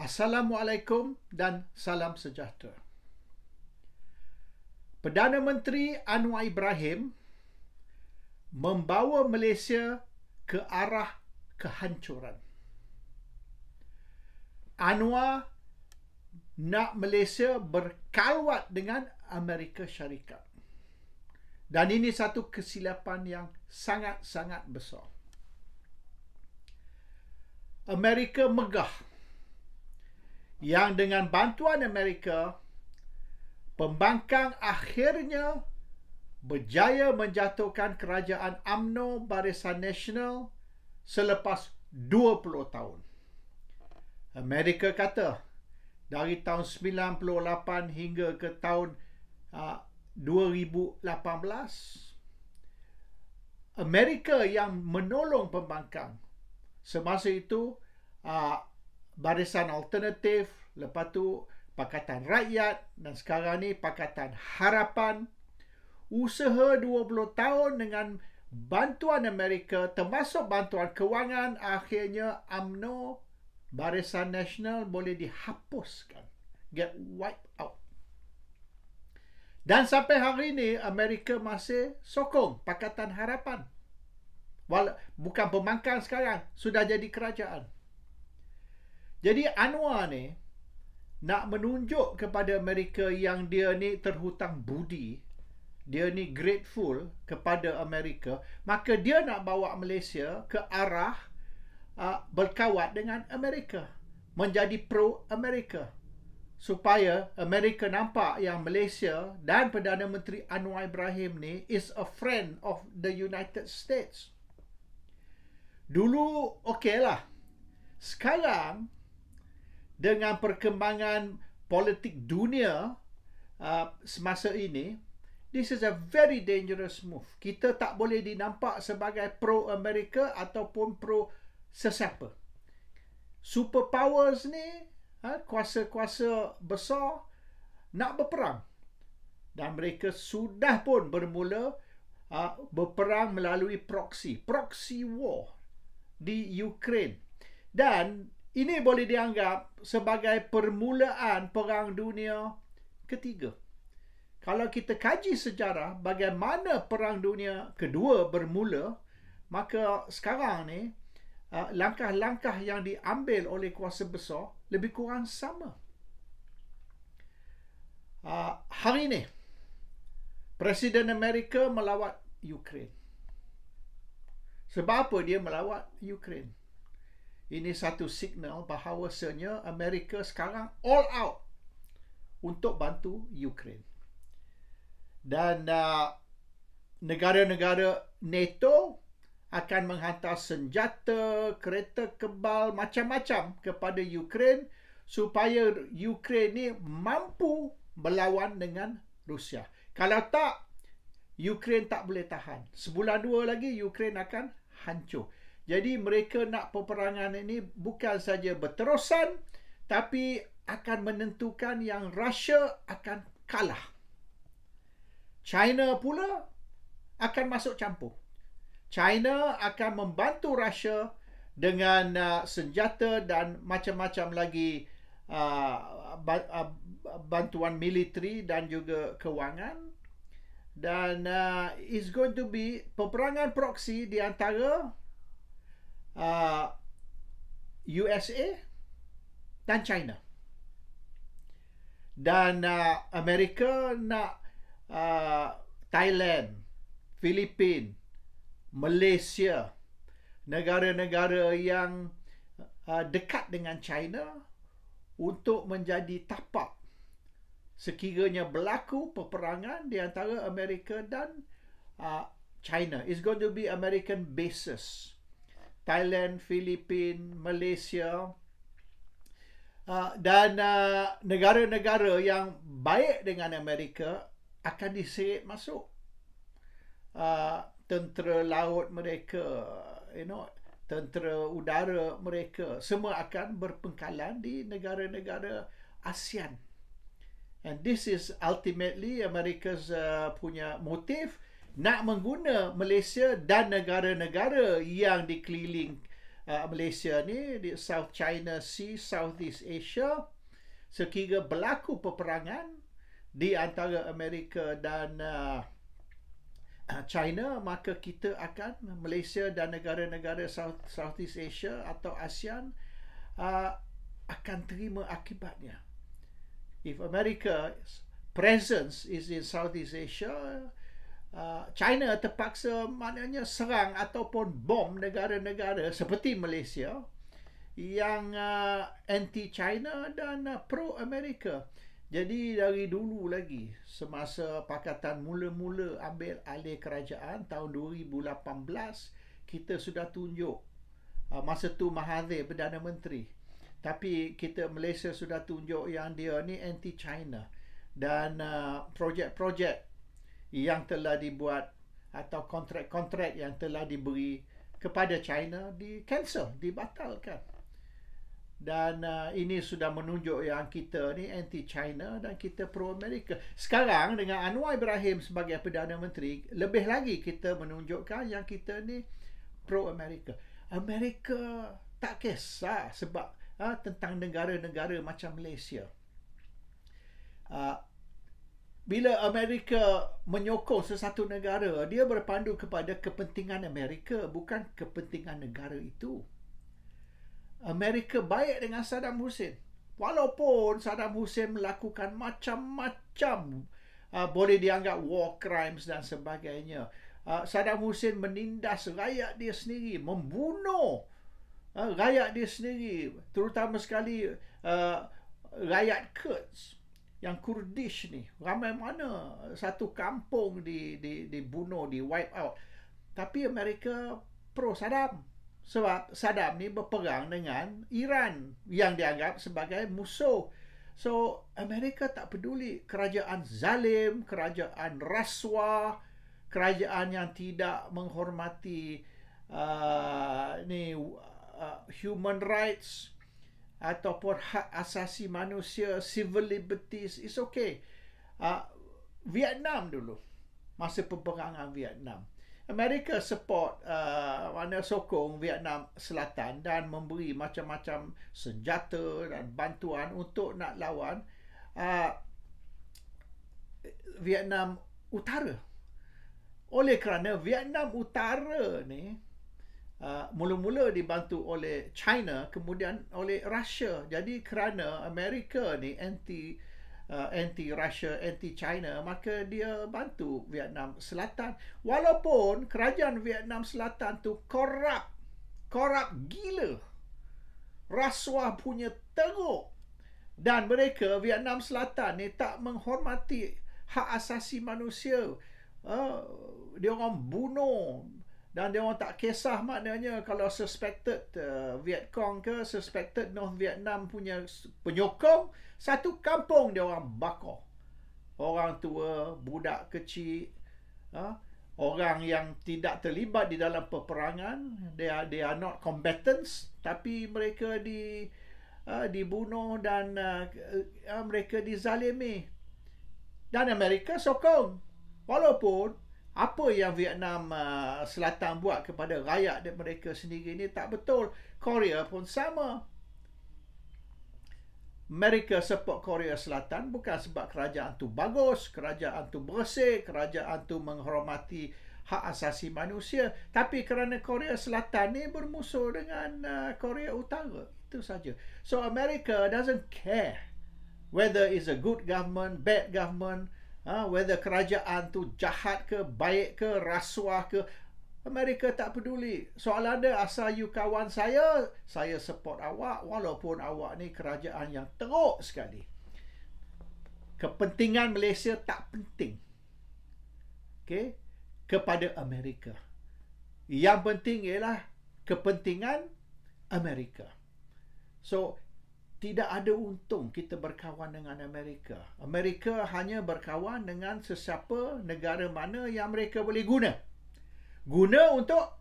Assalamualaikum dan salam sejahtera. Perdana Menteri Anwar Ibrahim membawa Malaysia ke arah kehancuran. Anwar nak Malaysia berkalwat dengan Amerika Syarikat. Dan ini satu kesilapan yang sangat-sangat besar. Amerika megah yang dengan bantuan Amerika, pembangkang akhirnya berjaya menjatuhkan kerajaan UMNO Barisan Nasional selepas 20 tahun. Amerika kata, dari tahun 98 hingga ke tahun 2018, Amerika yang menolong pembangkang. Semasa itu, Barisan Alternatif, lepas tu Pakatan Rakyat, dan sekarang ni Pakatan Harapan. Usaha 20 tahun dengan bantuan Amerika, termasuk bantuan kewangan, akhirnya UMNO Barisan Nasional boleh dihapuskan, get wiped out. Dan sampai hari ini Amerika masih sokong Pakatan Harapan. Bukan pembangkang sekarang, sudah jadi kerajaan. Jadi Anwar ni nak menunjuk kepada Amerika yang dia ni terhutang budi, dia ni grateful kepada Amerika, maka dia nak bawa Malaysia ke arah berkawat dengan Amerika, menjadi pro-Amerika, supaya Amerika nampak yang Malaysia dan Perdana Menteri Anwar Ibrahim ni is a friend of the United States. Dulu okeylah. Sekarang dengan perkembangan politik dunia semasa ini, this is a very dangerous move. Kita tak boleh dinampak sebagai pro-Amerika ataupun pro-sesiapa. Superpowers ni, kuasa-kuasa besar nak berperang. Dan mereka sudah pun bermula berperang melalui proxy war di Ukraine. Dan ini boleh dianggap sebagai permulaan Perang Dunia Ketiga. Kalau kita kaji sejarah bagaimana Perang Dunia Kedua bermula, maka sekarang ni langkah-langkah yang diambil oleh kuasa besar lebih kurang sama. Hari ini Presiden Amerika melawat Ukraine. Sebab apa dia melawat Ukraine? Ini satu signal bahawasanya Amerika sekarang all out untuk bantu Ukraine. Dan negara-negara NATO akan menghantar senjata, kereta kebal, macam-macam kepada Ukraine supaya Ukraine ni mampu berlawan dengan Rusia. Kalau tak, Ukraine tak boleh tahan. Sebulan dua lagi Ukraine akan hancur. Jadi mereka nak peperangan ini bukan saja berterusan, tapi akan menentukan yang Russia akan kalah. China pula akan masuk campur. China akan membantu Russia dengan senjata dan macam-macam lagi bantuan militeri dan juga kewangan. Dan it's going to be peperangan proksi di antara USA dan China. Dan Amerika nak Thailand, Filipina, Malaysia, negara-negara yang dekat dengan China untuk menjadi tapak sekiranya berlaku peperangan di antara Amerika dan China. It's going to be American bases. Thailand, Filipina, Malaysia, dan negara-negara yang baik dengan Amerika akan diseret masuk. Tentera laut mereka, tentera udara mereka, semua akan berpengkalan di negara-negara ASEAN. And this is ultimately America's punya motif nak mengguna Malaysia dan negara-negara yang dikeliling Malaysia ni di South China Sea, Southeast Asia, sekira berlaku peperangan di antara Amerika dan China, maka kita akan, Malaysia dan negara-negara Southeast Asia atau ASEAN akan terima akibatnya. If America's presence is in Southeast Asia, China terpaksa maknanya serang ataupun bom negara-negara seperti Malaysia yang anti-China dan pro-Amerika. Jadi dari dulu lagi, semasa Pakatan mula-mula ambil alih kerajaan tahun 2018, kita sudah tunjuk, masa tu Mahathir Perdana Menteri, tapi kita Malaysia sudah tunjuk yang dia ni anti-China, dan projek-projek yang telah dibuat atau kontrak-kontrak yang telah diberi kepada China di-cancel, dibatalkan. Dan ini sudah menunjuk yang kita ni anti-China dan kita pro-Amerika. Sekarang dengan Anwar Ibrahim sebagai Perdana Menteri, lebih lagi kita menunjukkan yang kita ni pro-Amerika. Amerika tak kisah sebab tentang negara-negara macam Malaysia. Bila Amerika menyokong sesuatu negara, dia berpandu kepada kepentingan Amerika, bukan kepentingan negara itu. Amerika baik dengan Saddam Hussein. Walaupun Saddam Hussein melakukan macam-macam, boleh dianggap war crimes dan sebagainya. Saddam Hussein menindas rakyat dia sendiri, membunuh rakyat dia sendiri, terutama sekali rakyat Kurds. Yang Kurdish ni, ramai mana satu kampung dibunuh, di wipe out. Tapi Amerika pro Saddam. Sebab Saddam ni berperang dengan Iran yang dianggap sebagai musuh. So, Amerika tak peduli. Kerajaan zalim, kerajaan rasuah, kerajaan yang tidak menghormati human rights ataupun hak asasi manusia, civil liberties, it's okay. Vietnam dulu, masa peperangan Vietnam, Amerika support, sokong Vietnam Selatan dan memberi macam-macam senjata dan bantuan untuk nak lawan Vietnam Utara. Oleh kerana Vietnam Utara ni mula-mula dibantu oleh China, kemudian oleh Russia. Jadi kerana Amerika ni anti-Russia, anti-China, maka dia bantu Vietnam Selatan. Walaupun kerajaan Vietnam Selatan tu korup gila, rasuah punya teruk, dan mereka Vietnam Selatan ni tak menghormati hak asasi manusia. Dia orang bunuh, dan dia orang tak kisah, maknanya kalau suspected Viet Cong ke suspected North Vietnam punya penyokong, satu kampung dia orang bakar. Orang tua, budak kecil, orang yang tidak terlibat di dalam peperangan, they are not combatants, tapi mereka dibunuh dan mereka dizalimi. Dan Amerika sokong. Walaupun apa yang Vietnam Selatan buat kepada rakyat mereka sendiri ni tak betul. Korea pun sama. Amerika support Korea Selatan bukan sebab kerajaan tu bagus, kerajaan tu bersih, kerajaan tu menghormati hak asasi manusia, tapi kerana Korea Selatan ni bermusuh dengan Korea Utara. Itu saja. So America doesn't care whether it's a good government, bad government, whether kerajaan tu jahat ke, baik ke, rasuah ke. Amerika tak peduli. Soalan dia, asal you kawan saya support awak, walaupun awak ni kerajaan yang teruk sekali. Kepentingan Malaysia tak penting, okay, kepada Amerika. Yang penting ialah kepentingan Amerika. So, tidak ada untung kita berkawan dengan Amerika. Amerika hanya berkawan dengan sesiapa negara mana yang mereka boleh guna untuk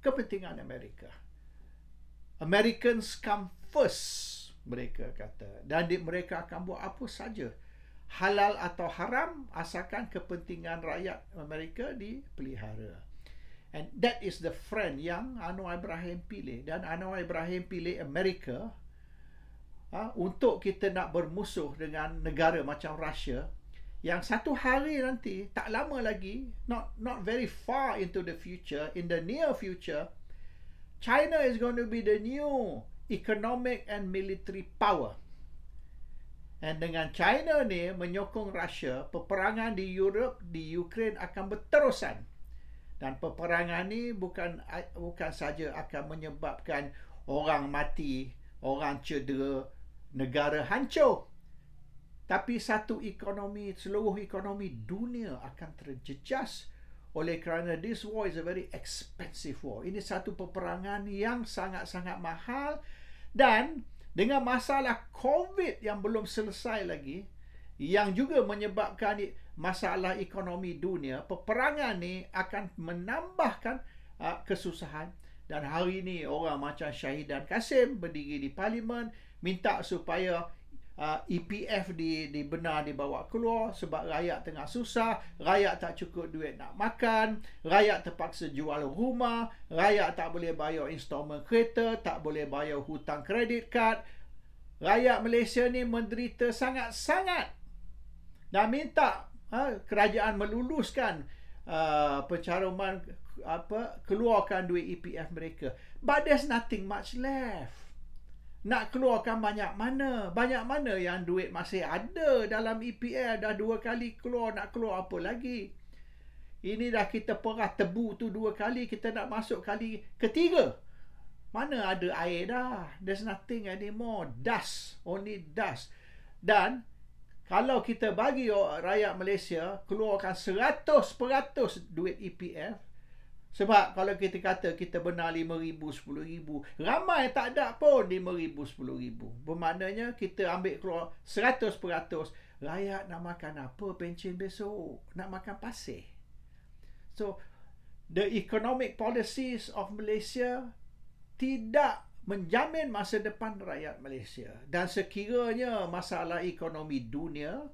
kepentingan Amerika. Americans come first, mereka kata. Dan mereka akan buat apa saja, halal atau haram, asalkan kepentingan rakyat Amerika dipelihara. And that is the friend yang Anwar Ibrahim pilih. Dan Anwar Ibrahim pilih Amerika untuk kita nak bermusuh dengan negara macam Russia, yang satu hari nanti, tak lama lagi, not very far into the future, in the near future, China is going to be the new economic and military power. And dengan China ni menyokong Russia, peperangan di Europe, di Ukraine akan berterusan. Dan peperangan ni bukan saja akan menyebabkan orang mati, orang cedera, negara hancur, tapi seluruh ekonomi dunia akan terjejas, oleh kerana this war is a very expensive war. Ini satu peperangan yang sangat-sangat mahal, dan dengan masalah COVID yang belum selesai lagi, yang juga menyebabkan masalah ekonomi dunia, peperangan ni akan menambahkan kesusahan. Dan hari ni orang macam Syahidan Kasim berdiri di Parlimen minta supaya EPF dibawa keluar sebab rakyat tengah susah, rakyat tak cukup duit nak makan, rakyat terpaksa jual rumah, rakyat tak boleh bayar installment kereta, tak boleh bayar hutang kredit kad. Rakyat Malaysia ni menderita sangat-sangat, dan minta kerajaan meluluskan pencaruman, keluarkan duit EPF mereka. But there's nothing much left. Nak keluarkan banyak mana yang duit masih ada dalam EPF, dah 2 kali keluar, nak keluar apa lagi? Ini dah kita perah tebu tu 2 kali, kita nak masuk kali ketiga. Mana ada air dah? There's nothing anymore. Dust, only dust. Dan kalau kita bagi rakyat Malaysia keluarkan 100% duit EPF, sebab kalau kita kata kita benar 5,000, 10,000, ramai tak ada pun 5,000, 10,000. Bermaknanya kita ambil keluar 100%, rakyat nak makan apa pencen besok? Nak makan pasir. So, the economic policies of Malaysia tidak menjamin masa depan rakyat Malaysia. Dan sekiranya masalah ekonomi dunia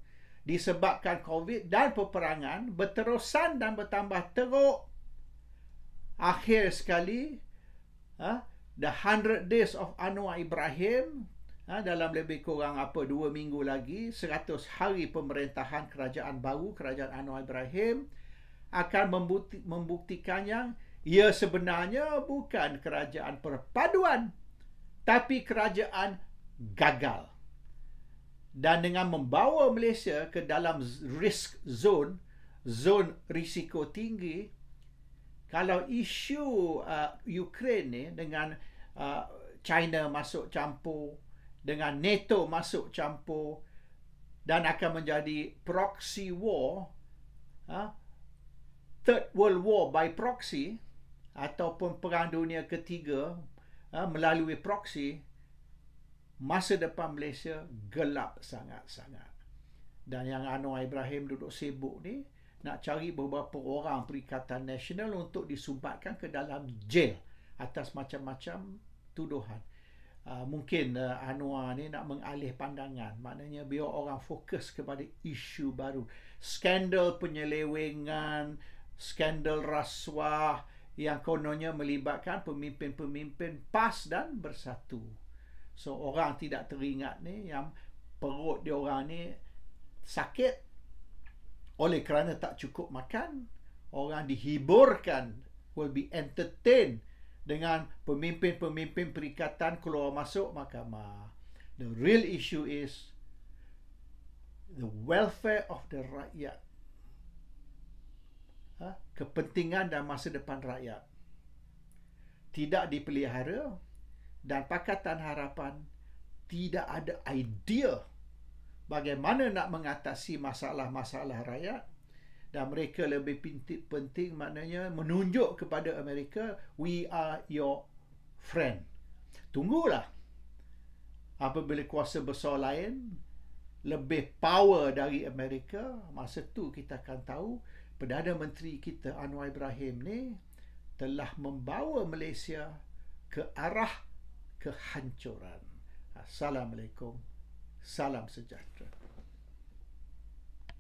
disebabkan COVID dan peperangan berterusan dan bertambah teruk, akhir sekali the 100 days of Anwar Ibrahim, dalam lebih kurang 2 minggu lagi, 100 hari pemerintahan kerajaan baru, kerajaan Anwar Ibrahim, akan membuktikan yang ia sebenarnya bukan kerajaan perpaduan, tapi kerajaan gagal. Dan dengan membawa Malaysia ke dalam risk zone risiko tinggi, kalau isu Ukraine ni dengan China masuk campur, dengan NATO masuk campur, dan akan menjadi proxy war, Third World War by proxy, ataupun Perang Dunia Ketiga melalui proxy, masa depan Malaysia gelap sangat-sangat. Dan yang Anwar Ibrahim duduk sibuk ni, nak cari beberapa orang Perikatan Nasional untuk disumbatkan ke dalam jail atas macam-macam tuduhan. Mungkin Anwar ni nak mengalih pandangan, maknanya biar orang fokus kepada isu baru. Skandal penyelewengan, skandal rasuah yang kononnya melibatkan pemimpin-pemimpin PAS dan Bersatu. So orang tidak teringat ni yang perut dia orang ni sakit oleh kerana tak cukup makan. Orang dihiburkan, will be entertained dengan pemimpin-pemimpin perikatan keluar masuk mahkamah. The real issue is the welfare of the rakyat. Kepentingan dan masa depan rakyat tidak dipelihara, dan Pakatan Harapan tidak ada idea bagaimana nak mengatasi masalah-masalah rakyat. Dan mereka lebih penting maknanya menunjuk kepada Amerika, we are your friend. Tunggulah apabila kuasa besar lain lebih power dari Amerika, masa tu kita akan tahu Perdana Menteri kita Anwar Ibrahim ni telah membawa Malaysia ke arah kehancuran. Assalamualaikum. Salam sejahtera.